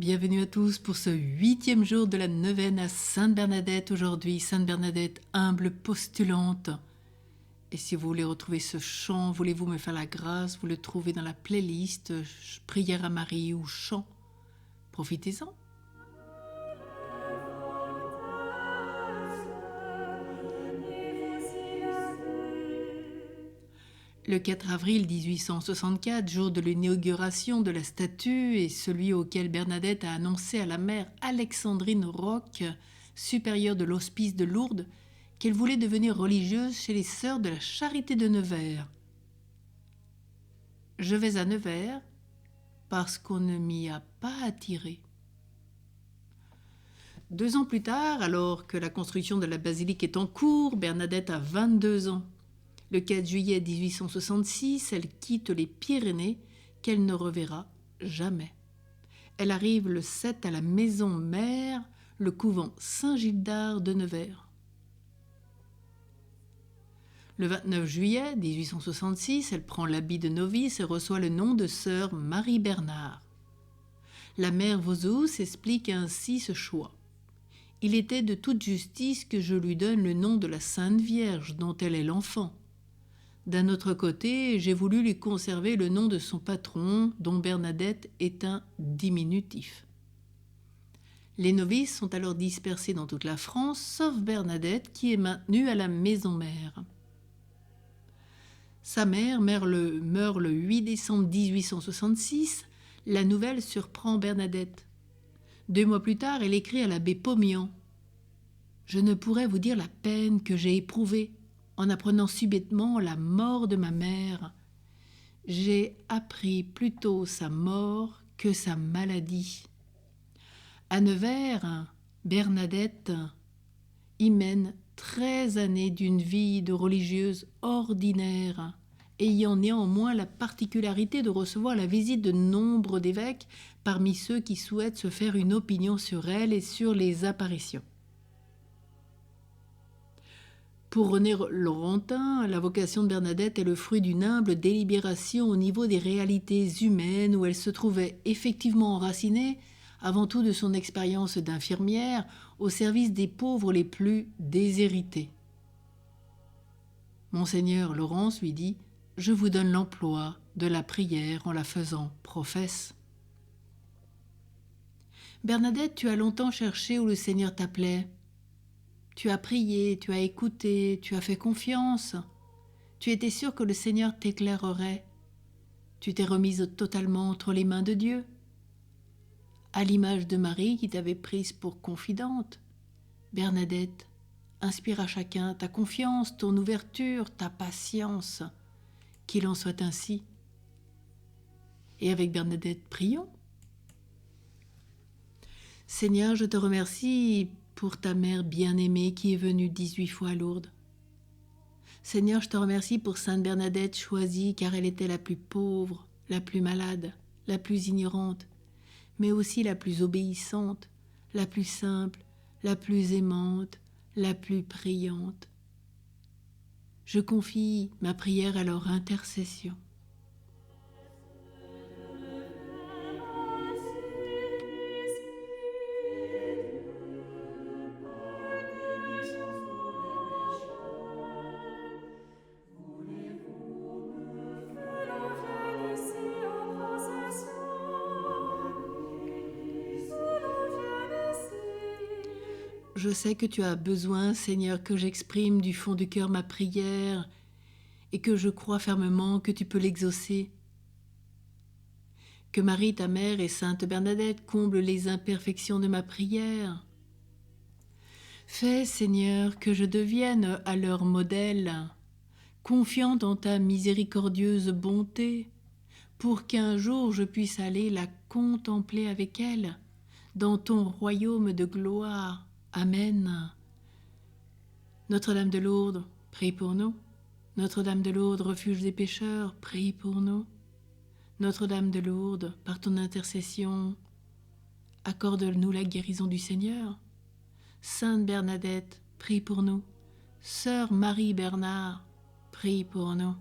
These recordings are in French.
Bienvenue à tous pour ce 8e jour de la neuvaine à Sainte Bernadette aujourd'hui. Sainte Bernadette, humble postulante. Et si vous voulez retrouver ce chant, voulez-vous me faire la grâce, vous le trouvez dans la playlist Prière à Marie ou chant. Profitez-en. Le 4 avril 1864, jour de l'inauguration de la statue et celui auquel Bernadette a annoncé à la mère Alexandrine Roch, supérieure de l'hospice de Lourdes, qu'elle voulait devenir religieuse chez les sœurs de la Charité de Nevers. Je vais à Nevers parce qu'on ne m'y a pas attiré. 2 ans plus tard, alors que la construction de la basilique est en cours, Bernadette a 22 ans. Le 4 juillet 1866, elle quitte les Pyrénées qu'elle ne reverra jamais. Elle arrive le 7 à la maison mère, le couvent Saint-Gildard de Nevers. Le 29 juillet 1866, elle prend l'habit de novice et reçoit le nom de sœur Marie Bernard. La mère Vozous explique ainsi ce choix. « Il était de toute justice que je lui donne le nom de la Sainte Vierge dont elle est l'enfant. D'un autre côté, j'ai voulu lui conserver le nom de son patron, dont Bernadette est un diminutif. » Les novices sont alors dispersés dans toute la France, sauf Bernadette qui est maintenue à la maison mère. Sa mère meurt le 8 décembre 1866. La nouvelle surprend Bernadette. 2 mois plus tard, elle écrit à l'abbé Pomian. « Je ne pourrais vous dire la peine que j'ai éprouvée en apprenant subitement la mort de ma mère. J'ai appris plutôt sa mort que sa maladie. » À Nevers, Bernadette y mène 13 années d'une vie de religieuse ordinaire, ayant néanmoins la particularité de recevoir la visite de nombre d'évêques parmi ceux qui souhaitent se faire une opinion sur elle et sur les apparitions. Pour René Laurentin, la vocation de Bernadette est le fruit d'une humble délibération au niveau des réalités humaines où elle se trouvait effectivement enracinée, avant tout de son expérience d'infirmière, au service des pauvres les plus déshérités. Monseigneur Laurence lui dit « Je vous donne l'emploi de la prière en la faisant professe. » Bernadette, tu as longtemps cherché où le Seigneur t'appelait. Tu as prié, tu as écouté, tu as fait confiance. Tu étais sûre que le Seigneur t'éclairerait. Tu t'es remise totalement entre les mains de Dieu. À l'image de Marie qui t'avait prise pour confidente, Bernadette, inspire à chacun ta confiance, ton ouverture, ta patience. Qu'il en soit ainsi. Et avec Bernadette, prions. Seigneur, je te remercie pour ta mère bien-aimée qui est venue 18 fois à Lourdes. Seigneur, je te remercie pour Sainte Bernadette choisie car elle était la plus pauvre, la plus malade, la plus ignorante, mais aussi la plus obéissante, la plus simple, la plus aimante, la plus priante. Je confie ma prière à leur intercession. Je sais que tu as besoin, Seigneur, que j'exprime du fond du cœur ma prière et que je crois fermement que tu peux l'exaucer. Que Marie, ta mère, et Sainte Bernadette comblent les imperfections de ma prière. Fais, Seigneur, que je devienne à leur modèle, confiante en ta miséricordieuse bonté, pour qu'un jour je puisse aller la contempler avec elle dans ton royaume de gloire. Amen. Notre-Dame de Lourdes, prie pour nous. Notre-Dame de Lourdes, refuge des pécheurs, prie pour nous. Notre-Dame de Lourdes, par ton intercession, accorde-nous la guérison du Seigneur. Sainte Bernadette, prie pour nous. Sœur Marie Bernard, prie pour nous.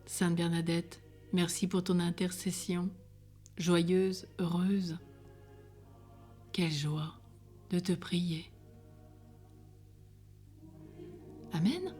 Sainte Bernadette, merci pour ton intercession. Joyeuse, heureuse, Quelle joie de te prier. Amen.